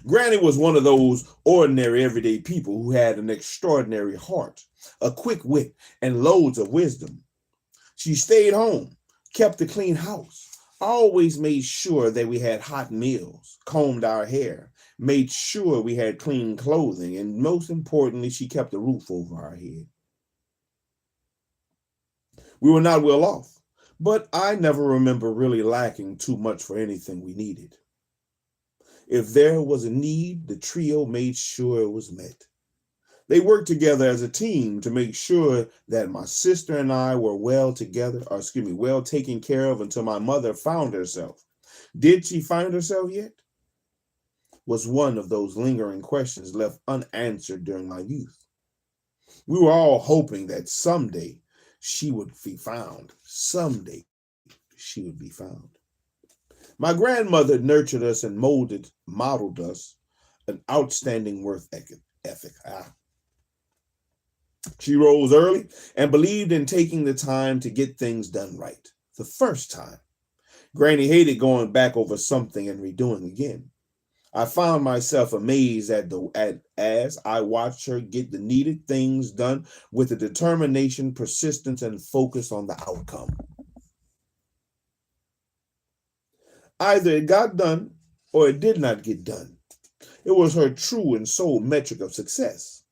Speaker 1: Granny was one of those ordinary, everyday people who had an extraordinary heart, a quick wit, and loads of wisdom. She stayed home, kept a clean house, always made sure that we had hot meals, combed our hair, made sure we had clean clothing, and most importantly, she kept a roof over our head. We were not well off, but I never remember really lacking too much for anything we needed. If there was a need, the trio made sure it was met. They worked together as a team to make sure that my sister and I were well taken care of until my mother found herself. Did she find herself yet? Was one of those lingering questions left unanswered during my youth. We were all hoping that someday she would be found. Someday she would be found. My grandmother nurtured us and modeled us an outstanding work ethic. She rose early and believed in taking the time to get things done right. The first time. Granny hated going back over something and redoing again. I found myself amazed as I watched her get the needed things done with a determination, persistence, and focus on the outcome. Either it got done or it did not get done. It was her true and sole metric of success.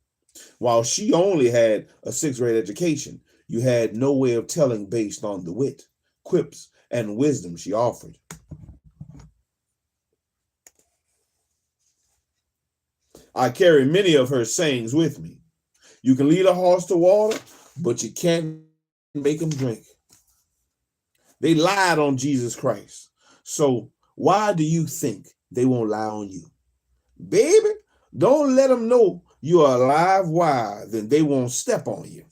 Speaker 1: While she only had a sixth-grade education, you had no way of telling based on the wit, quips, and wisdom she offered. I carry many of her sayings with me. You can lead a horse to water, but you can't make him drink. They lied on Jesus Christ. So why do you think they won't lie on you? Baby, don't let them know you are a live wire, then they won't step on you.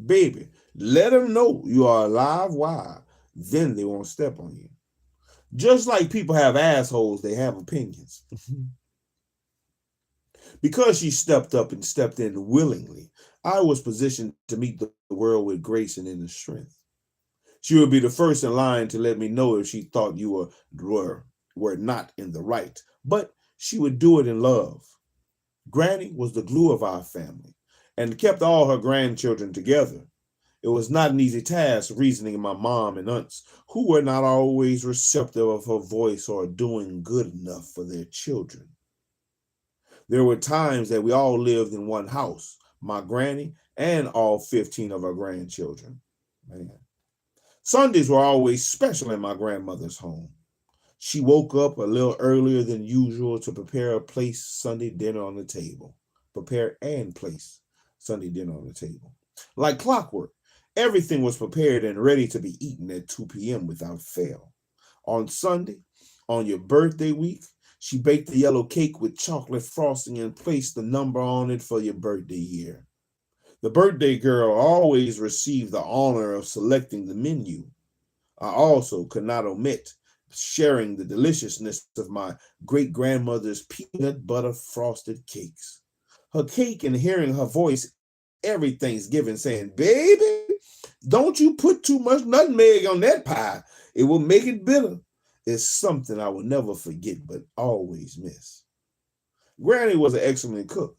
Speaker 1: Baby, let them know you are a live wire, then they won't step on you. Just like people have assholes, they have opinions. Because she stepped up and stepped in willingly, I was positioned to meet the world with grace and inner strength. She would be the first in line to let me know if she thought you were not in the right, but she would do it in love. Granny was the glue of our family and kept all her grandchildren together. It was not an easy task reasoning my mom and aunts, who were not always receptive of her voice or doing good enough for their children. There were times that we all lived in one house, my granny and all 15 of her grandchildren. Man. Sundays were always special in my grandmother's home. She woke up a little earlier than usual to prepare and place Sunday dinner on the table. Like clockwork, everything was prepared and ready to be eaten at 2 p.m. without fail. On Sunday, on your birthday week, she baked the yellow cake with chocolate frosting and placed the number on it for your birthday year. The birthday girl always received the honor of selecting the menu. I also could not omit sharing the deliciousness of my great-grandmother's peanut butter frosted cakes. Her cake and hearing her voice every Thanksgiving saying, "Baby, don't you put too much nutmeg on that pie. It will make it bitter," is something I will never forget but always miss. Granny was an excellent cook,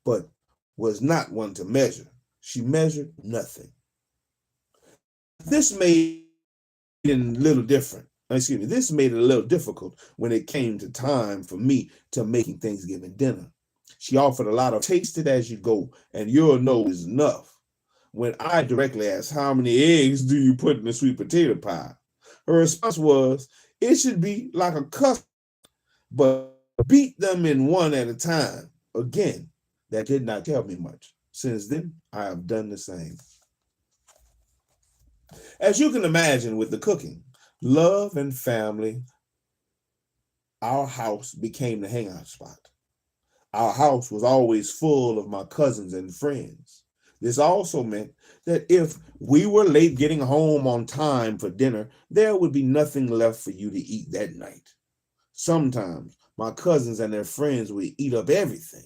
Speaker 1: but was not one to measure. She measured nothing. This made it a little difficult when it came to time for me to making Thanksgiving dinner. She offered a lot of taste it as you go, and you'll know is enough. When I directly asked, "How many eggs do you put in the sweet potato pie?" her response was, "It should be like a custard, but beat them in one at a time." Again, that did not tell me much. Since then, I have done the same. As you can imagine with the cooking, love, and family, our house became the hangout spot. Our house was always full of my cousins and friends. This also meant that if we were late getting home on time for dinner, there would be nothing left for you to eat that night. Sometimes my cousins and their friends would eat up everything.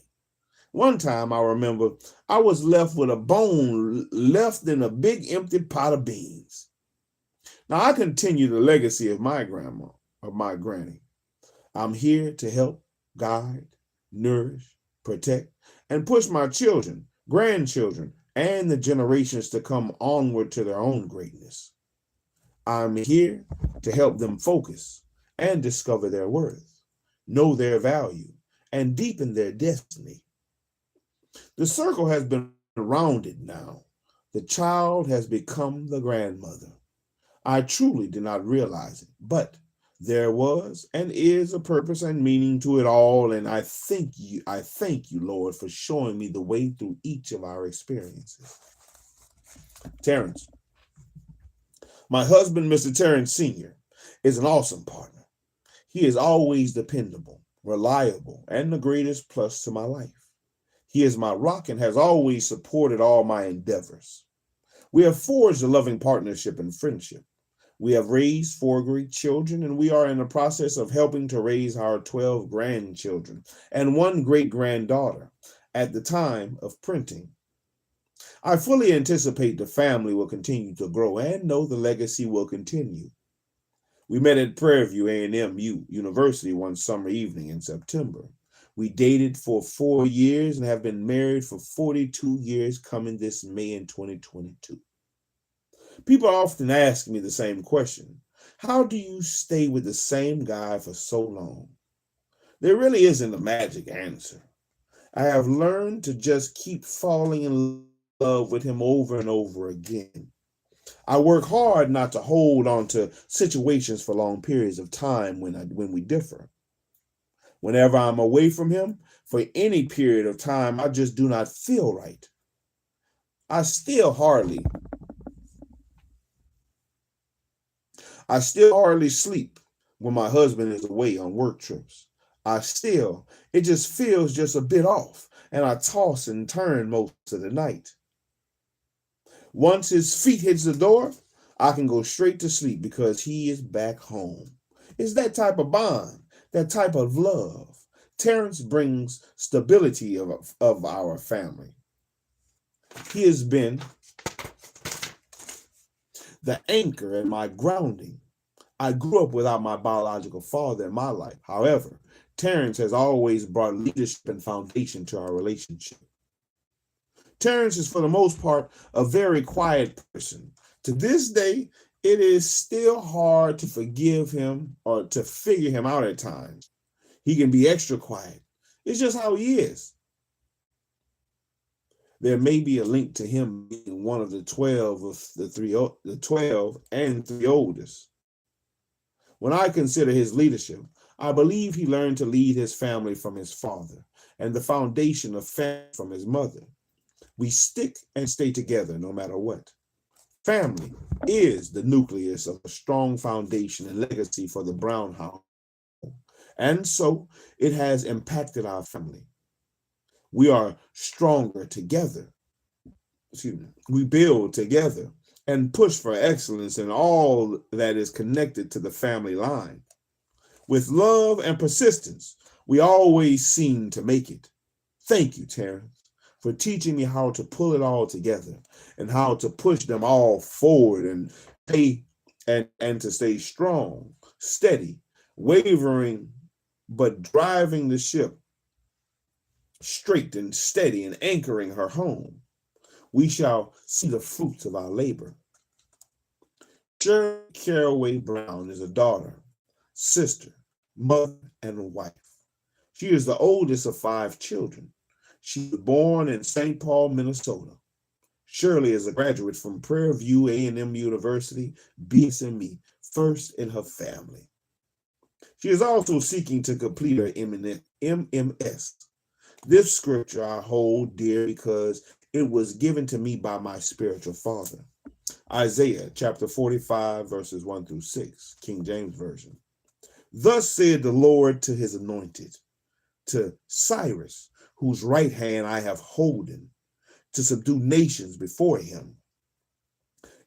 Speaker 1: One time I remember I was left with a bone left in a big empty pot of beans. Now I continue the legacy of my grandma, of my granny. I'm here to help, guide, nourish, protect, and push my children, grandchildren, and the generations to come onward to their own greatness. I'm here to help them focus and discover their worth, know their value, and deepen their destiny. The circle has been rounded now. The child has become the grandmother. I truly did not realize it, but there was and is a purpose and meaning to it all, and I thank you, Lord, for showing me the way through each of our experiences. Terrence, my husband, Mr. Terrence Sr., is an awesome partner. He is always dependable, reliable, and the greatest plus to my life. He is my rock and has always supported all my endeavors. We have forged a loving partnership and friendship. We have raised 4 great children, and we are in the process of helping to raise our 12 grandchildren and 1 great-granddaughter at the time of printing. I fully anticipate the family will continue to grow and know the legacy will continue. We met at Prairie View A&M University one summer evening in September. We dated for 4 years and have been married for 42 years coming this May in 2022. People often ask me the same question. How do you stay with the same guy for so long? There really isn't a magic answer. I have learned to just keep falling in love with him over and over again. I work hard not to hold on to situations for long periods of time when we differ. Whenever I'm away from him for any period of time, I just do not feel right. I still hardly sleep when my husband is away on work trips. It just feels just a bit off, and I toss and turn most of the night. Once his feet hits the door, I can go straight to sleep because he is back home. It's that type of bond, that type of love. Terrence brings stability of our family. He has been the anchor and my grounding. I grew up without my biological father in my life. However, Terrence has always brought leadership and foundation to our relationship. Terrence is, for the most part, a very quiet person. To this day, it is still hard to forgive him or to figure him out at times. He can be extra quiet. It's just how he is. There may be a link to him being one of the 12 and 3 oldest. When I consider his leadership, I believe he learned to lead his family from his father and the foundation of family from his mother. We stick and stay together no matter what. Family is the nucleus of a strong foundation and legacy for the Brown household. And so it has impacted our family. We are stronger together. We build together and push for excellence in all that is connected to the family line. With love and persistence, we always seem to make it. Thank you, Terrence, for teaching me how to pull it all together and how to push them all forward and to stay strong, steady, wavering, but driving the ship straight and steady and anchoring her home. We shall see the fruits of our labor. Shirley Caraway-Brown is a daughter, sister, mother, and wife. She is the oldest of 5 children. She was born in St. Paul, Minnesota. Shirley is a graduate from Prairie View A&M University, BSME, first in her family. She is also seeking to complete her MMS. This scripture I hold dear because it was given to me by my spiritual father. Isaiah chapter 45, verses 1 through 6, King James Version. Thus said the Lord to his anointed, to Cyrus, whose right hand I have holden, to subdue nations before him.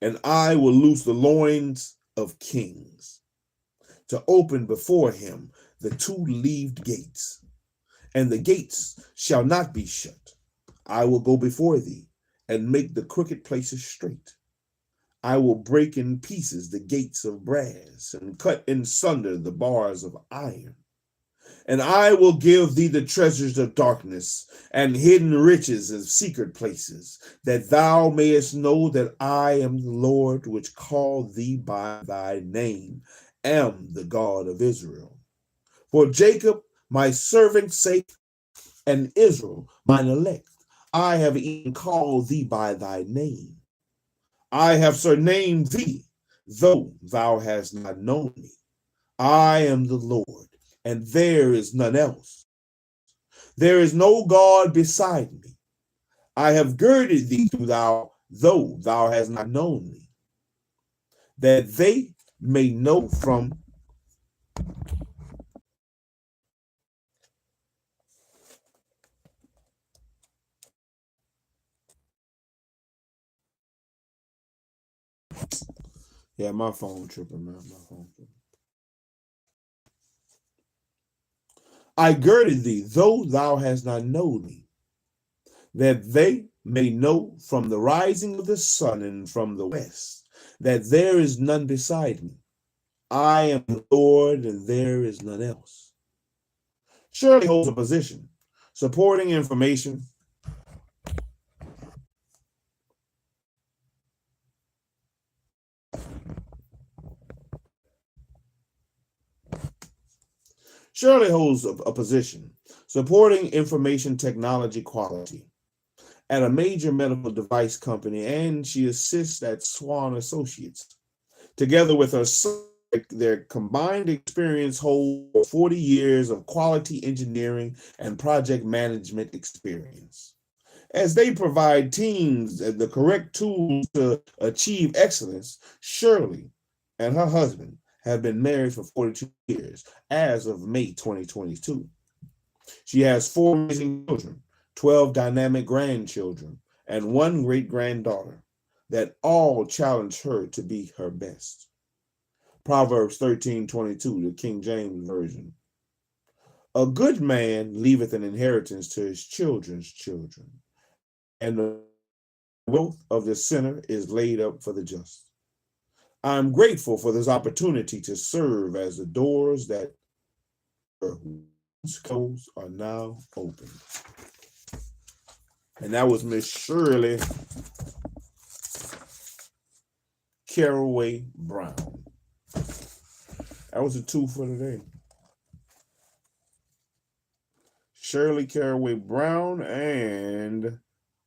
Speaker 1: And I will loose the loins of kings, to open before him the two-leaved gates, and the gates shall not be shut. I will go before thee, and make the crooked places straight. I will break in pieces the gates of brass, and cut in sunder the bars of iron. And I will give thee the treasures of darkness, and hidden riches of secret places, that thou mayest know that I am the Lord, which called thee by thy name, am the God of Israel. For Jacob my servant's sake, and Israel mine elect, I have even called thee by thy name. I have surnamed thee, though thou hast not known me. I am the Lord, and there is none else. There is no God beside me. I have girded thee though thou hast not known me, that they may know from my phone tripping, man. My phone tripping. I girded thee, though thou hast not known me, that they may know from the rising of the sun and from the west, that there is none beside me. I am the Lord, and there is none else. Shirley holds a position supporting information Shirley holds a position supporting information technology quality at a major medical device company, and she assists at Swan Associates. Together with her son, their combined experience holds 40 years of quality engineering and project management experience. As they provide teams the correct tools to achieve excellence, Shirley and her husband have been married for 42 years as of May 2022. She has 4 amazing children, 12 dynamic grandchildren, and 1 great-granddaughter that all challenge her to be her best. Proverbs 13:22, the King James Version. A good man leaveth an inheritance to his children's children, and the wealth of the sinner is laid up for the just. I'm grateful for this opportunity to serve as the doors that were once closed are now open. And that was Miss Shirley Caraway-Brown. That was a 2 for today. Shirley Caraway-Brown and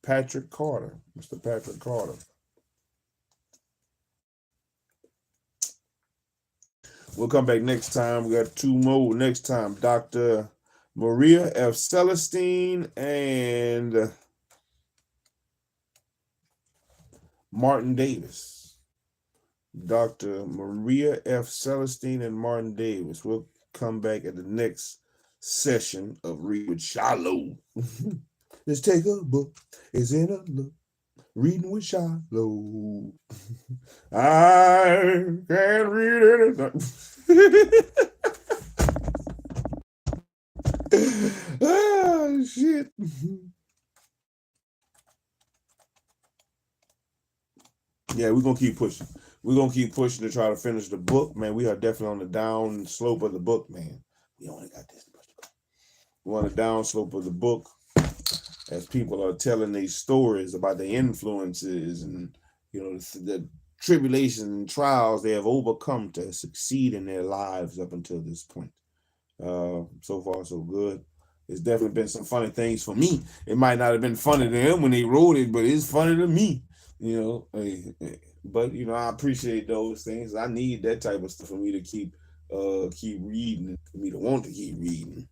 Speaker 1: Patrick Carter, Mr. Patrick Carter. We'll come back next time. We got 2 more next time. Dr. Maria F. Celestine and Martin Davis. Dr. Maria F. Celestine and Martin Davis. We'll come back at the next session of Read with SHILO. Let's take a book. It's in a look. Reading with SHILO. I can't read anything. Ah, shit. Yeah, we're going to keep pushing. We're going to keep pushing to try to finish the book, man. We are definitely on the down slope of the book, man. We only got this much to go. We're on the down slope of the book as people are telling these stories about the influences and, you know, the tribulations and trials they have overcome to succeed in their lives up until this point. So far, so good. It's definitely been some funny things for me. It might not have been funny to them when they wrote it, but it's funny to me, you know. But, you know, I appreciate those things. I need that type of stuff for me to keep reading, for me to want to keep reading.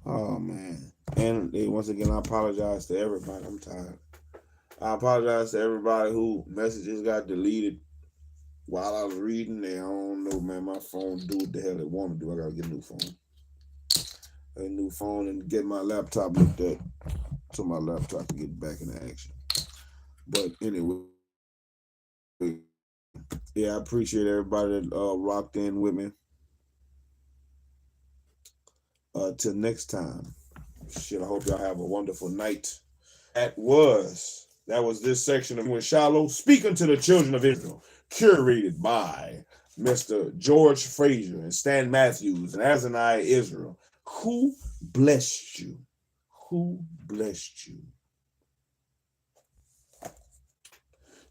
Speaker 1: Oh, man. And And once again, I apologize to everybody. I'm tired. I apologize to everybody who messages got deleted while I was reading. I don't know, man. My phone do what the hell it want to do. I gotta get a new phone. A new phone and get my laptop looked at so my laptop can get back into action. But anyway, yeah, I appreciate everybody that rocked in with me. Till next time. Shit, I hope y'all have a wonderful night. That was this section of SHILO, speaking to the children of Israel, curated by Mr. George Frazier and Stan Matthews and Azaniah Israel. Who blessed you? Who blessed you?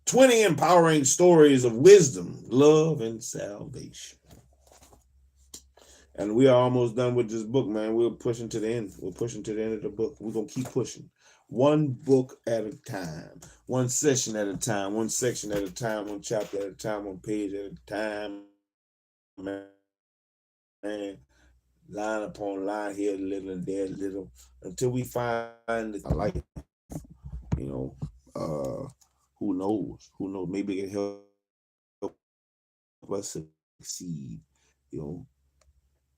Speaker 1: 20 empowering stories of wisdom, love, and salvation. And we are almost done with this book, man. We're pushing to the end. We're pushing to the end of the book. We're going to keep pushing. One book at a time. One session at a time. One section at a time. One chapter at a time. One page at a time. Man. Line upon line, here a little and there a little. Until we find it. I like it. You know, who knows? Who knows? Maybe it can help us succeed. You know.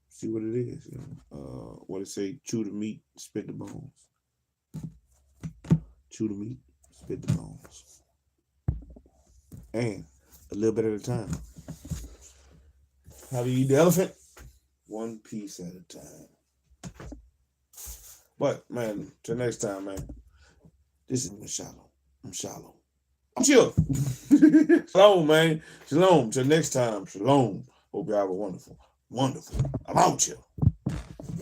Speaker 1: See what it is, you know. What it say? Chew the meat, spit the bones. Chew the meat, spit the bones. And a little bit at a time. How do you eat the elephant? One piece at a time. But man, till next time, man. This is SHILO. I'm SHILO. I'm chill. Shalom, man. Shalom. Till next time. Shalom. Hope you have a wonderful. I'm out here.